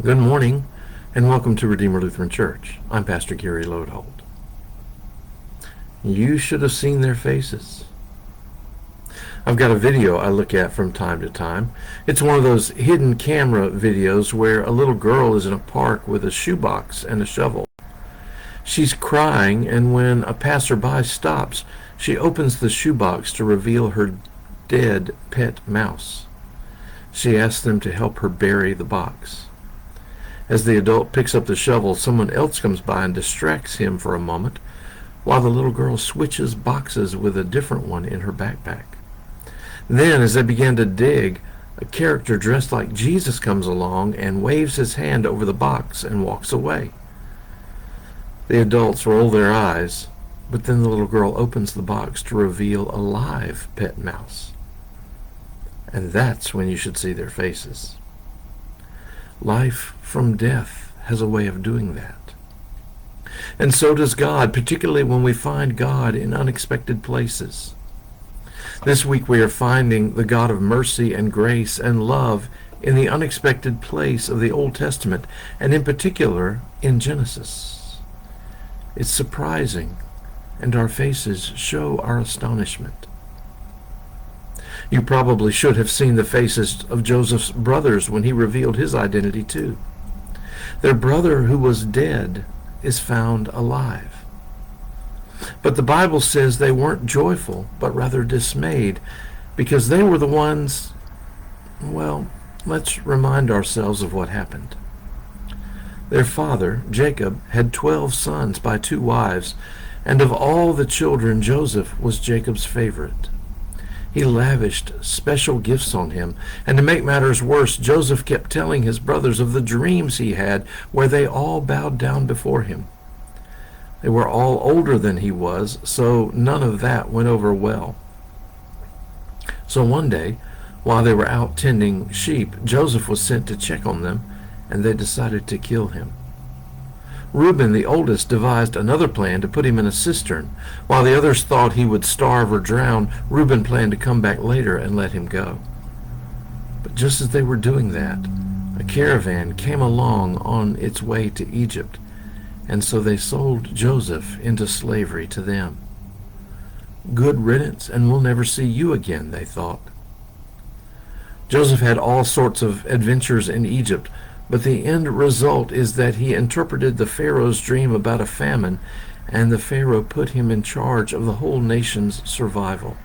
Good morning, and welcome to Redeemer Lutheran Church. I'm Pastor Gary Lodeholt. You should have seen their faces. I've got a video I look at from time to time. It's one of those hidden camera videos where a little girl is in a park with a shoebox and a shovel. She's crying, and when a passerby stops, she opens the shoebox to reveal her dead pet mouse. She asks them to help her bury the box. As the adult picks up the shovel, someone else comes by and distracts him for a moment, while the little girl switches boxes with a different one in her backpack. Then, as they begin to dig, a character dressed like Jesus comes along and waves his hand over the box and walks away. The adults roll their eyes, but then the little girl opens the box to reveal a live pet mouse. And that's when you should see their faces. Life from death has a way of doing that. And so does God, particularly when we find God in unexpected places. This week we are finding the God of mercy and grace and love in the unexpected place of the Old Testament, and in particular in Genesis. It's surprising, and our faces show our astonishment. You probably should have seen the faces of Joseph's brothers when he revealed his identity too. Their brother who was dead is found alive. But the Bible says they weren't joyful, but rather dismayed, because they were the ones, well, let's remind ourselves of what happened. Their father, Jacob, had 12 sons by 2 wives, and of all the children, Joseph was Jacob's favorite. He lavished special gifts on him, and to make matters worse, Joseph kept telling his brothers of the dreams he had, where they all bowed down before him. They were all older than he was, so none of that went over well. So one day, while they were out tending sheep, Joseph was sent to check on them, and they decided to kill him. Reuben, the oldest, devised another plan to put him in a cistern. While the others thought he would starve or drown, Reuben planned to come back later and let him go. But just as they were doing that, a caravan came along on its way to Egypt, and so they sold Joseph into slavery to them. Good riddance, and we'll never see you again, they thought. Joseph had all sorts of adventures in Egypt, but the end result is that he interpreted the Pharaoh's dream about a famine, and the Pharaoh put him in charge of the whole nation's survival.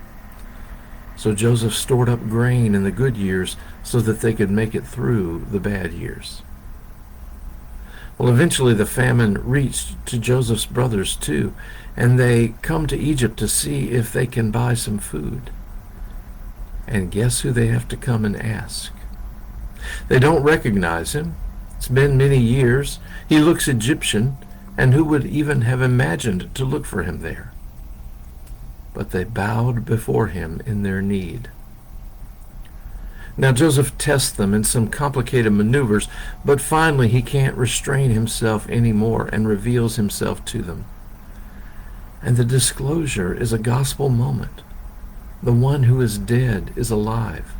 So Joseph stored up grain in the good years so that they could make it through the bad years. Well, eventually the famine reached to Joseph's brothers too, and they come to Egypt to see if they can buy some food. And guess who they have to come and ask? They don't recognize him. It's been many years. He looks Egyptian, and who would even have imagined to look for him there? But they bowed before him in their need. Now Joseph tests them in some complicated maneuvers, but finally he can't restrain himself anymore and reveals himself to them. And the disclosure is a gospel moment. The one who is dead is alive.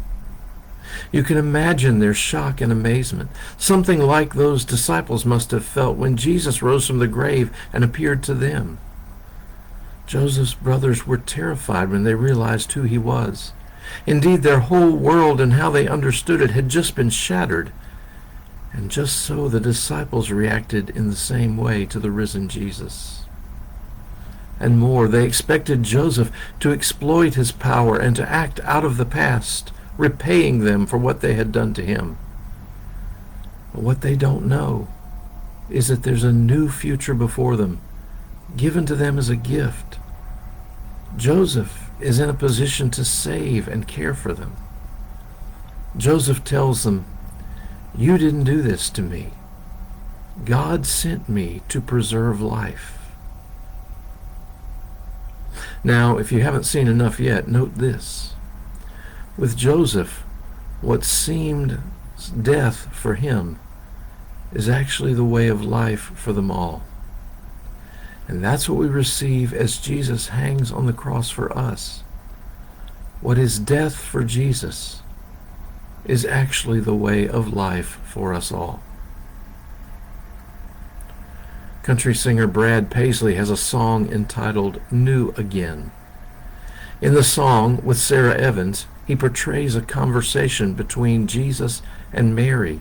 You can imagine their shock and amazement, something like those disciples must have felt when Jesus rose from the grave and appeared to them. Joseph's brothers were terrified when they realized who he was. Indeed, their whole world and how they understood it had just been shattered. And just so the disciples reacted in the same way to the risen Jesus. And more, they expected Joseph to exploit his power and to act out of the past, repaying them for what they had done to him. But what they don't know is that there's a new future before them, given to them as a gift. Joseph is in a position to save and care for them. Joseph tells them, "You didn't do this to me. God sent me to preserve life." Now, if you haven't seen enough yet, note this. With Joseph, what seemed death for him is actually the way of life for them all. And that's what we receive as Jesus hangs on the cross for us. What is death for Jesus is actually the way of life for us all. Country singer Brad Paisley has a song entitled New Again. In the song, with Sarah Evans, he portrays a conversation between Jesus and Mary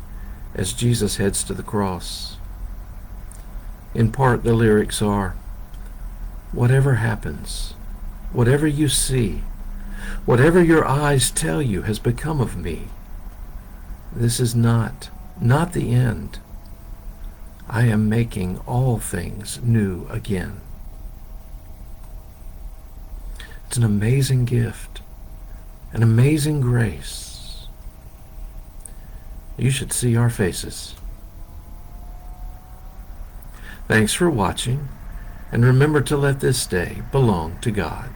as Jesus heads to the cross. In part, the lyrics are, "Whatever happens, whatever you see, whatever your eyes tell you has become of me, this is not the end. I am making all things new again." It's an amazing gift, an amazing grace. You should see our faces. Thanks for watching, and remember to let this day belong to God.